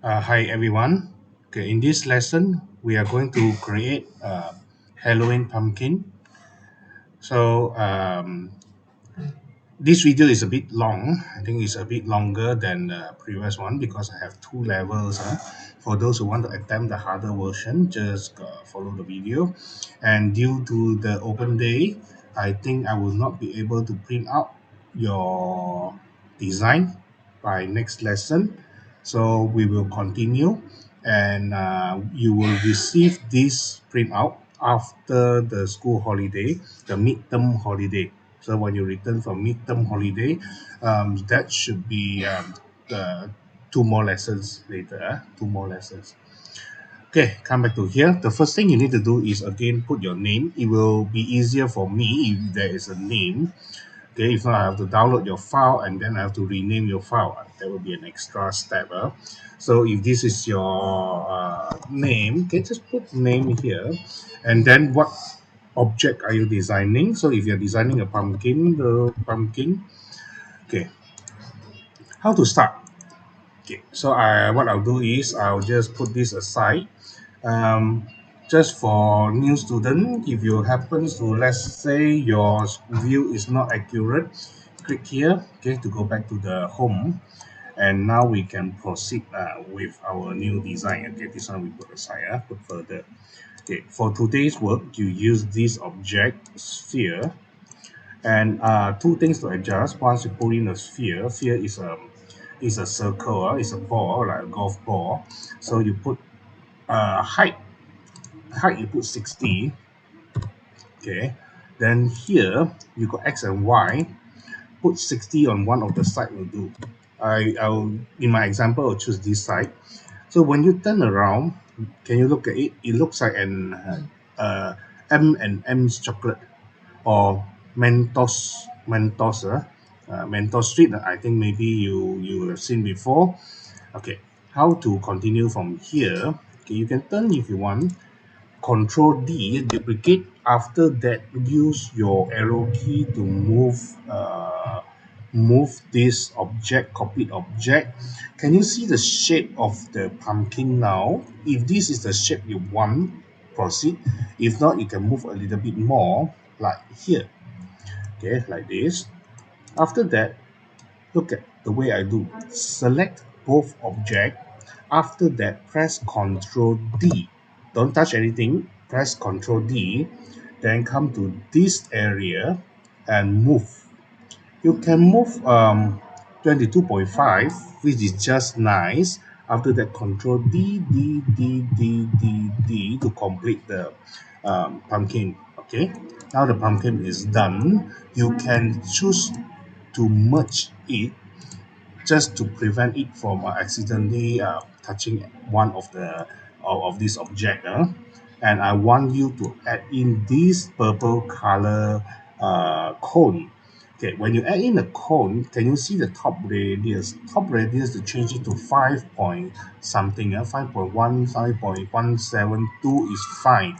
Hi everyone. Okay, in this lesson, we are going to create a Halloween pumpkin. So this video is a bit long. I think it's a bit longer than the previous one because I have two levels. For those who want to attempt the harder version, just follow the video. And due to the open day, I think I will not be able to print out your design by next lesson. So we will continue and you will receive this printout after the school holiday, the midterm holiday. So when you return from midterm holiday, that should be two more lessons later. Two more lessons. Okay, come back to here. The first thing you need to do is again put your name. It will be easier for me if there is a name. Okay, if not, I have to download your file and then I have to rename your file. That will be an extra step. So if this is your name, okay, just put name here. And then what object are you designing? So if you're designing a pumpkin, the pumpkin, okay, how to start? Okay, so what I'll do is I'll just put this aside. Um, just for new student, if you happen to, let's say your view is not accurate, click here, okay, to go back to the home. And now we can proceed with our new design. Okay, this one we put aside, put further. Okay, for today's work, you use this object sphere, and two things to adjust. Once you put in a sphere is a circle, it's a ball like a golf ball. So you put height you put 60. Okay, then here you got x and y, put 60 on one of the side will do. I'll in my example I'll choose this side. So when you turn around, can you look at it? It looks like an M&M's chocolate or Mentos Street. I think maybe you have seen before. Okay, how to continue from here? Okay, you can turn if you want. Control D, duplicate. After that, use your arrow key to move this object, copied object. Can you see the shape of the pumpkin now? If this is the shape you want, proceed. If not, you can move a little bit more, like here. Okay, like this. After that, look at the way I do. Select both object. After that, press Ctrl D. Don't touch anything. Press Ctrl D. Then come to this area and move. You can move 22.5, which is just nice. After that, Control D, D, D, D, D, D to complete the pumpkin. Okay, now the pumpkin is done. You can choose to merge it just to prevent it from accidentally touching one of the of this object. And I want you to add in this purple color cone. Okay, when you add in the cone, can you see the top radius? Top radius to change it to 5 point something, 5.1, 5.172 is fine.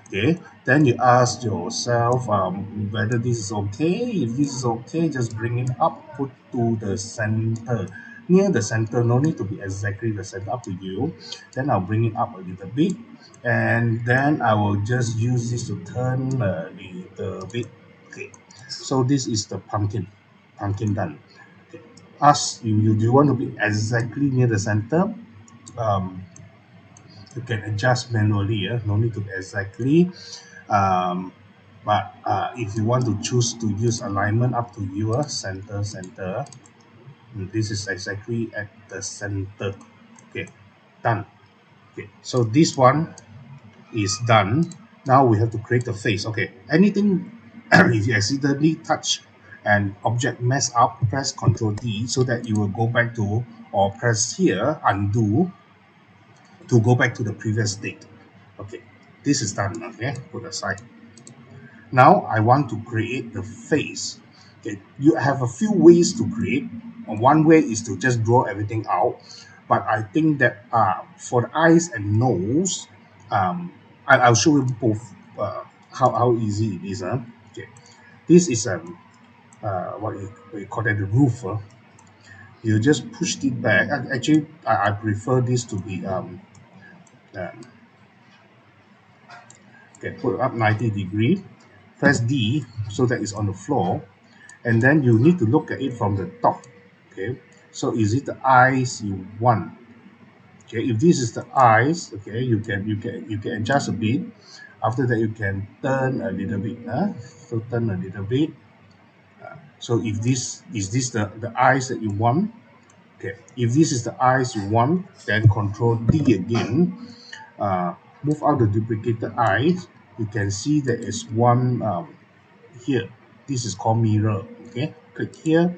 Okay, then you ask yourself whether this is okay. If this is okay, just bring it up, put to the center, near the center. No need to be exactly the center, up to you. Then I'll bring it up a little bit, and then I will just use this to turn a little bit. Okay, so this is the pumpkin done. Okay. Ask you, do you want to be exactly near the center? um, you can adjust manually, no need to be exactly. um, but if you want to choose to use alignment, up to you. Center. This is exactly at the center. Okay, done. Okay, so this one is done. Now we have to create the face. Okay, anything if you accidentally touch an object mess up, press Ctrl D so that you will go back to, or press here undo to go back to the previous state. Okay, this is done. Okay, put aside. Now I want to create the face. Okay, you have a few ways to create. One way is to just draw everything out, but I think that for the eyes and nose, I'll show you both how easy it is. Okay, this is what you call it, the roof. you just pushed it back. Actually, I prefer this to be um, okay, put up 90 degree, press D so that it's on the floor, and then you need to look at it from the top. Okay, so is it the eyes you want? Okay, if this is the eyes, okay, you can adjust a bit. After that, you can turn a little bit. So turn a little bit. So if this is this the eyes that you want, okay. If this is the eyes you want, then Control D again. Uh, Move out the duplicated eyes. You can see there is one here. This is called mirror. Okay, click here.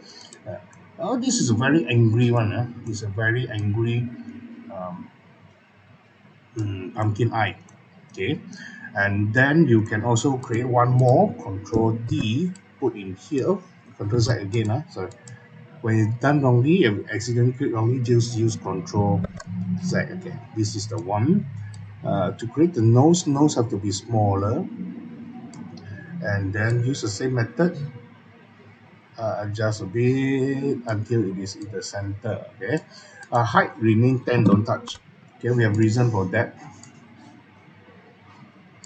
Oh, this is a very angry one. It's a very angry pumpkin eye. Okay, and then you can also create one more. Control D, put in here. Control Z again. Sorry. When it's done wrongly, if you accidentally click wrongly, just use Control Z. Okay, this is the one. To create the nose have to be smaller, and then use the same method. Adjust a bit until it is in the center. Okay, height remain 10, don't touch. Okay, we have reason for that.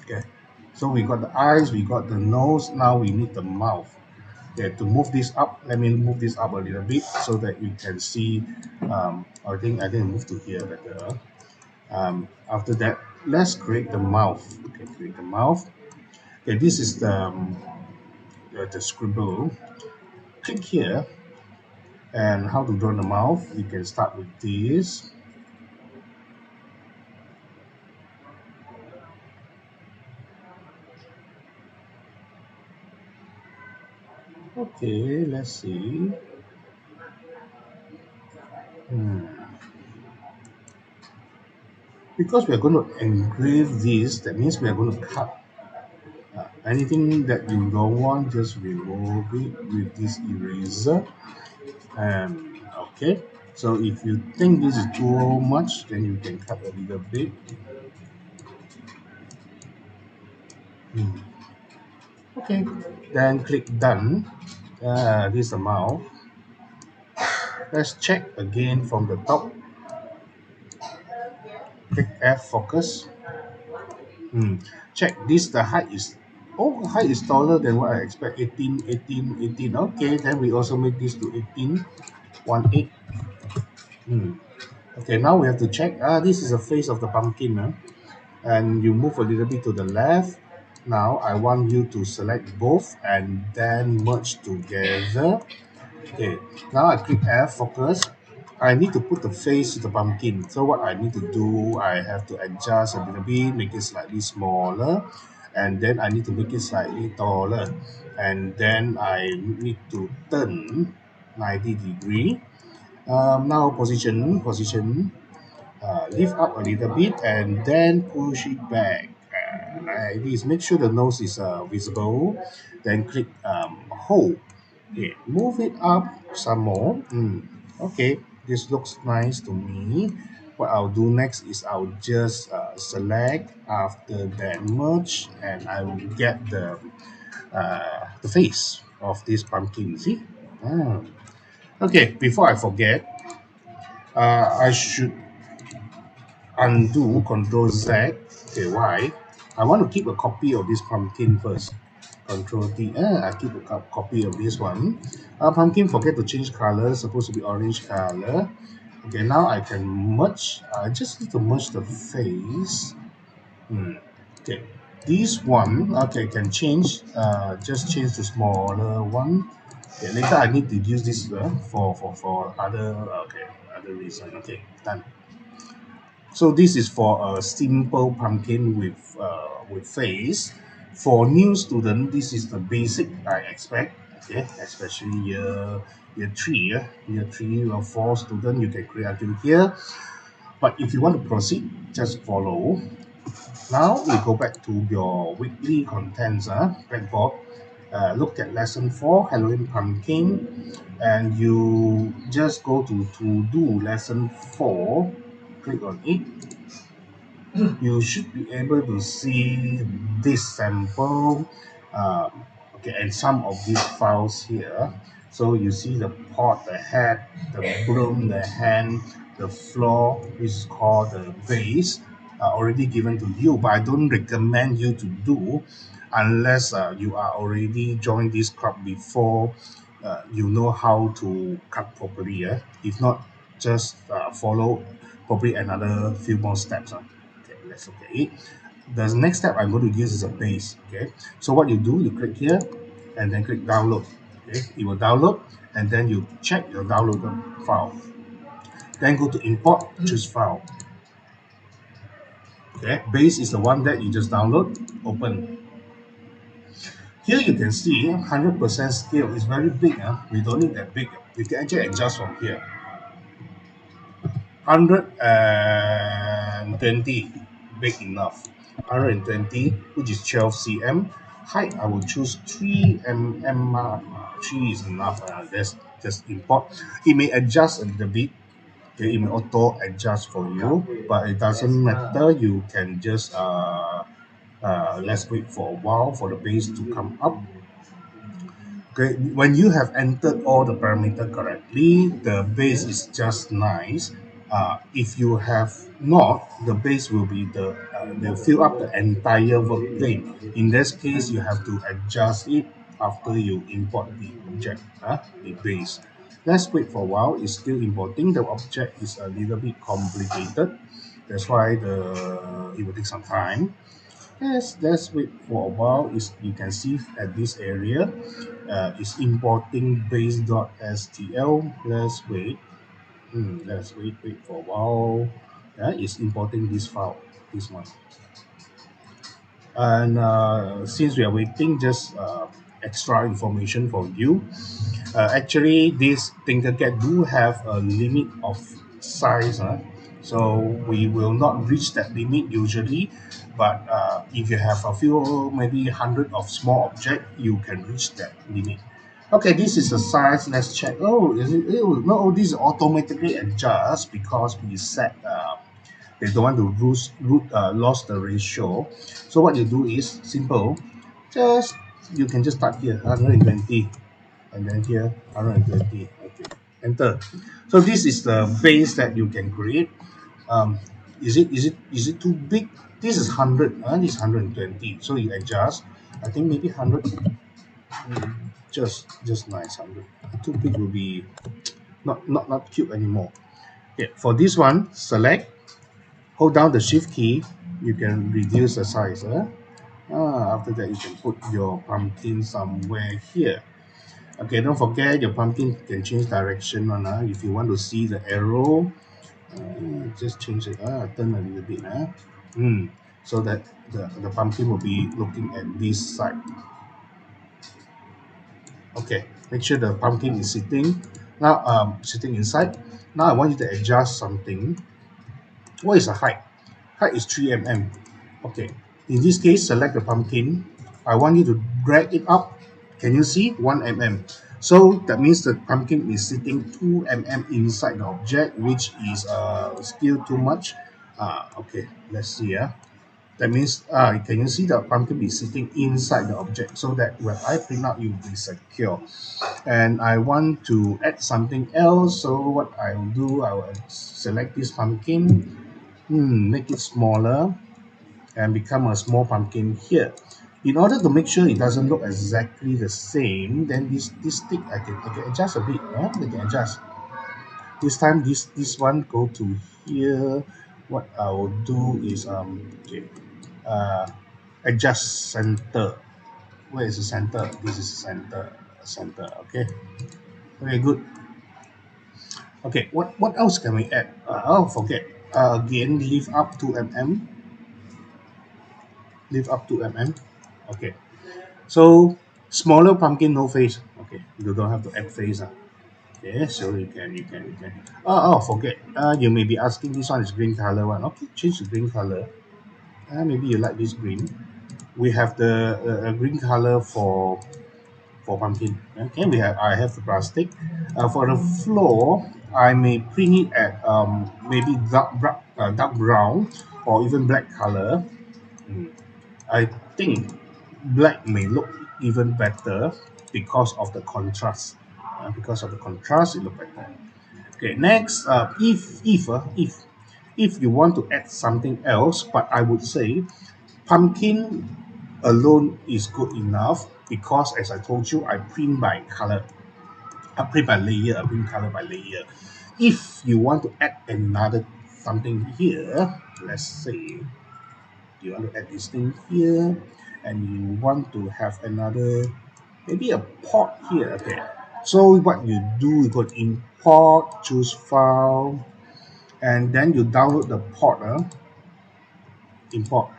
Okay, so we got the eyes, we got the nose. Now we need the mouth. Okay, to move this up, let me move this up a little bit so that you can see. I think move to here better. After that, let's create the mouth. Okay, create the mouth. Okay, this is the scribble. Click here, and how to draw the mouth. You can start with this. Okay, let's see. Hmm. Because we are going to engrave this, that means we are going to cut. Anything that you don't want, just remove it with this eraser. Okay, so if you think this is too much, then you can cut a little bit. Hmm. Okay, then click done. This amount. Let's check again from the top. Click F focus. Check this. The height is height is taller than what I expect. 18, 18, 18. Okay, then we also make this to 18. 1, 8. Okay, now we have to check. This is the face of the pumpkin. And you move a little bit to the left. Now I want you to select both and then merge together. Okay, now I click F focus. I need to put the face to the pumpkin. So what I need to do, I have to adjust a little bit, make it slightly smaller, and then I need to make it slightly taller. And then I need to turn 90 degree. Now position, lift up a little bit and then push it back. Like this. Make sure the nose is visible. Then click hold. Okay, move it up some more. Okay, this looks nice to me. What I'll do next is I'll just select after that merge, and I will get the face of this pumpkin. See? Ah. Okay, before I forget, I should undo Control Z. Okay, why? I want to keep a copy of this pumpkin first. Control D. I keep a copy of this one. Pumpkin, forget to change color. Supposed to be orange color. Okay, now I can merge. I just need to merge the face. Okay, this one. Okay, can change. Just change to smaller one. Okay, later I need to use this for other other reason. Okay, done. So this is for a simple pumpkin with face. For new student, this is the basic I expect. Okay, especially year three or four student, you can create until here. But if you want to proceed, just follow. Now we go back to your weekly contents, blackboard. Look at lesson 4, Halloween pumpkin, and you just go to do lesson 4. Click on it. You should be able to see this sample, okay, and some of these files here. So you see the pot, the hat, the broom, the hand, the floor, which is called the base, are already given to you. But I don't recommend you to do unless you are already joined this club before. You know how to cut properly. Yeah? If not, just follow probably another few more steps. Okay, that's okay. The next step I'm going to use is a base. Okay, so what you do, you click here and then click download. Okay, it will download and then you check your downloaded file. Then go to import, choose file. Okay, base is the one that you just download, open. Here you can see 100% scale is very big. We don't need that big. We can actually adjust from here. 120 big enough. 120, which is 12 cm. Height, I will choose 3 mm. 3 is enough. Let's just import. It may adjust a little bit. Okay, it may auto adjust for you, but it doesn't matter. You can just let's wait for a while for the base to come up. Okay, when you have entered all the parameter correctly, the base is just nice. If you have not, the base will be will fill up the entire work plane. In this case, you have to adjust it after you import the object, the base. Let's wait for a while. It's still importing. The object is a little bit complicated. That's why it will take some time. Yes, let's wait for a while. You can see at this area, it's importing base.stl. Let's wait. Wait for a while. Yeah, it's importing this file, this one. And since we are waiting, just extra information for you. Actually, this Tinkercad do have a limit of size, so we will not reach that limit usually. But if you have a few, maybe 100 of small object, you can reach that limit. Okay, this is the size. Let's check. Oh, is it? Oh, no, this automatically adjusts because we set. They don't want to lost the ratio. So what you do is simple. Just you can just start here 120 and then here 120. Okay, enter. So this is the base that you can create. um is it too big? This is 100 and this is 120, so you adjust. I think maybe 100. Just nice. 100 too big will be not cute anymore. Okay, for this one, select, hold down the shift key, you can reduce the size. After that you can put your pumpkin somewhere here. Okay, don't forget your pumpkin can change direction on. If you want to see the arrow, just change it. Turn a little bit. So that the pumpkin will be looking at this side. Okay, make sure the pumpkin is sitting now. Sitting inside. Now I want you to adjust something. What is the height? Height is 3 mm. Okay, in this case, select the pumpkin. I want you to drag it up. Can you see? 1 mm. So that means the pumpkin is sitting 2 mm inside the object, which is still too much. Okay, let's see. That means, can you see the pumpkin is sitting inside the object so that when I print out, it will be secure. And I want to add something else. So what I will do, I will select this pumpkin, make it smaller, and become a small pumpkin here. In order to make sure it doesn't look exactly the same, then this stick I can adjust a bit. I can adjust. This time this one go to here. What I will do is okay, uh, adjust center. Where is the center? This is center. Okay, very good. Okay, what else can we add? Forget. Again, lift up 2 mm. Lift up 2 mm. Okay. So smaller pumpkin, no face. Okay, you don't have to add face. Okay, so you can. Forget. You may be asking, this one is green color one. Okay, change the green color. Maybe you like this green. We have the green color for pumpkin. Okay, I have the plastic. For the floor, I may print it at maybe dark brown or even black color. I think black may look even better because of the contrast. because of the contrast, it look better. Okay, next, if you want to add something else, but I would say pumpkin alone is good enough because, as I told you, I print by color. I print by layer. I print color by layer. If you want to add another something here, let's say you want to add this thing here, and you want to have another, maybe a pot here. Okay. So what you do, you go to import, choose file, and then you download the pot. Import.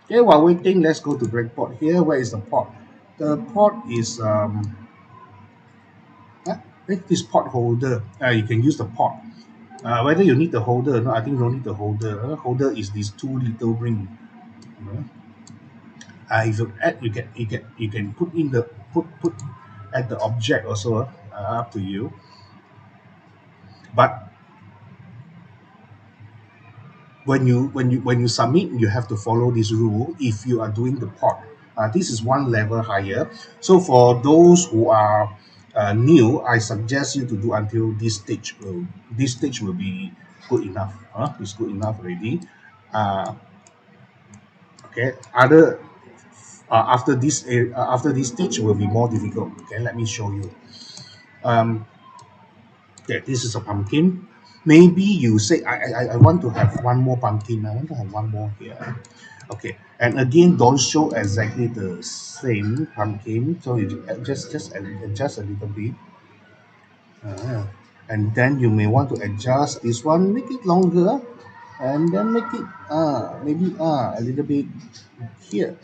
Okay, while waiting, let's go to breakport here. Where is the pot? The pot is this pot holder. You can use the pot. Whether you need the holder or not, I think you don't need the holder. Holder is this two little ring. Uh, if you add, you can put in the put add the object also. Up to you. But when you submit, you have to follow this rule if you are doing the port. This is one level higher. So for those who are new, I suggest you to do until this stage will be good enough. It's good enough already. Okay. After this stage will be more difficult. Okay, let me show you. um, okay, this is a pumpkin. Maybe you say I want to have one more pumpkin. I want to have one more here. Okay, and again, don't show exactly the same pumpkin. So you just adjust a little bit. Uh, and then you may want to adjust this one, make it longer, and then make it maybe a little bit here.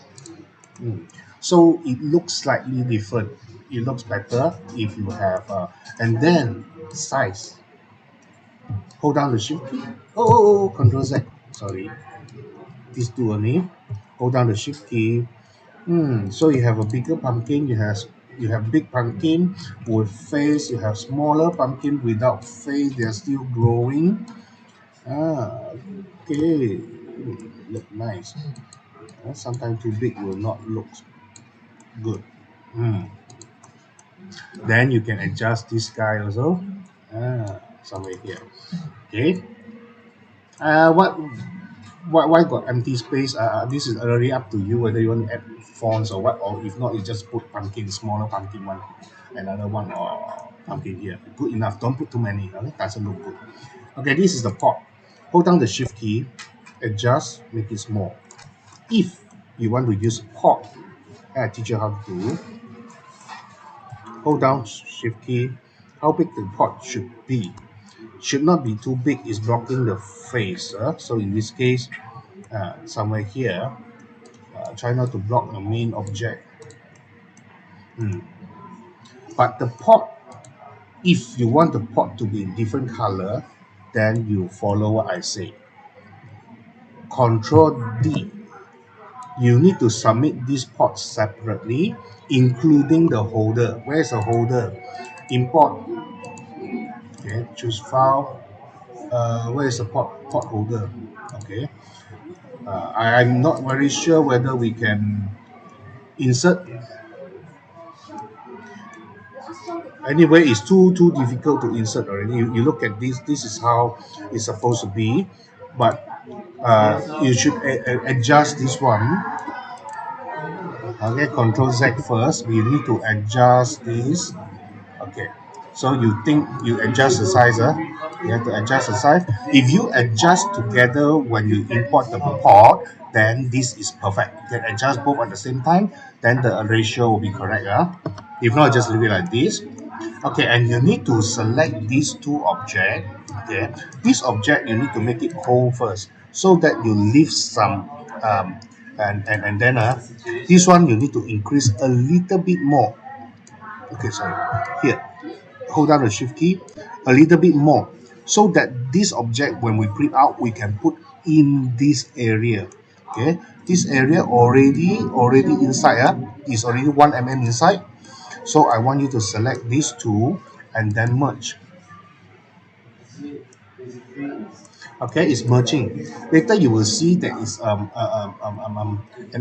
Mm. So it looks slightly different. It looks better if you have and then size. Hold down the shift key. Control Z. Sorry, these two only. Hold down the shift key. So you have a bigger pumpkin. You have big pumpkin with face. You have smaller pumpkin without face. They are still growing. Okay. Look nice. Sometimes too big will not look good. Mm. Then you can adjust this guy also. Somewhere here. Okay. Why got empty space? This is already up to you whether you want to add fonts or what, or if not, you just put pumpkin, smaller pumpkin one, another one, or pumpkin here. Good enough. Don't put too many. Okay? Doesn't look good. Okay, this is the pot. Hold down the shift key, adjust, make it small. If you want to use pot, I teach you how to do. Hold down shift key. How big the pot should be? Should not be too big. It's blocking the face. So in this case, somewhere here, try not to block the main object. But the pot, if you want the pot to be different color, then you follow what I say. Control D. You need to submit this pot separately, including the holder. Where's the holder? Import. Okay, choose file. Where is the pot holder? Okay. I'm not very sure whether we can insert. Anyway, it's too difficult to insert already. You look at this. This is how it's supposed to be, but you should adjust this one. Okay, Control Z first. We need to adjust this. Okay, so you think you adjust the size, you have to adjust the size. If you adjust together when you import the pot, then this is perfect. You can adjust both at the same time, then the ratio will be correct. If not, just leave it like this. Okay, and you need to select these two objects. Okay, this object you need to make it whole first, so that you leave some and then this one you need to increase a little bit more. Okay, sorry. Here, hold down the shift key a little bit more, so that this object, when we print out, we can put in this area. Okay, this area already inside. Is already 1 mm inside. So I want you to select these two and then merge. Okay, it's merging. Later you will see that is an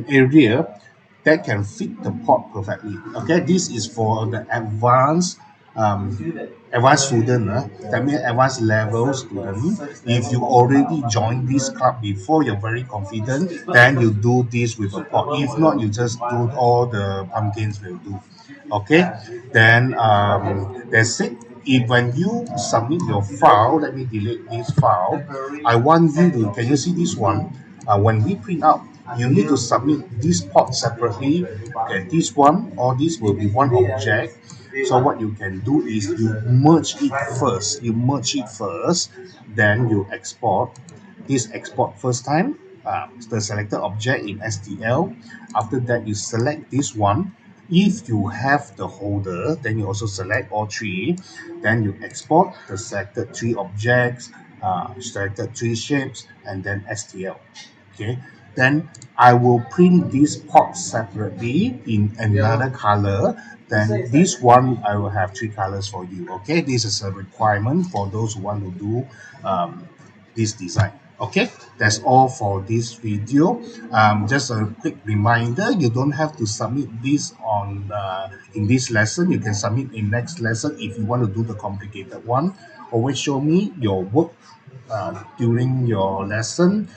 area that can fit the pot perfectly. Okay, this is for the advanced advanced student, that means advanced level student. If you already joined this club before, you're very confident, then you do this with a pot. If not, you just do all the pumpkins will do. Okay, then that's it. If when you submit your file, let me delete this file. I want you to, can you see this one? When we print out, you need to submit this pot separately. Okay, this one or this will be one object. So what you can do is you merge it first. You merge it first, then you export. This export first time, the selected object in STL. After that, you select this one. If you have the holder, then you also select all three. Then you export the selected three objects, selected three shapes, and then STL. Okay, then I will print this pot separately in another color. Then this one I will have three colors for you. Okay, this is a requirement for those who want to do this design. Okay, that's all for this video. Just a quick reminder, you don't have to submit this on in this lesson. You can submit in next lesson if you want to do the complicated one. Always show me your work during your lesson.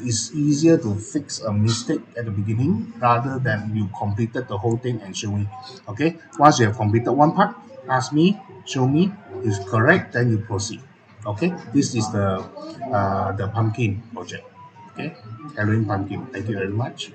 It's easier to fix a mistake at the beginning rather than you completed the whole thing and show me. Okay, once you have completed one part, ask me, show me, is correct, then you proceed. Okay, this is the pumpkin project. Okay, Halloween pumpkin. Thank you very much.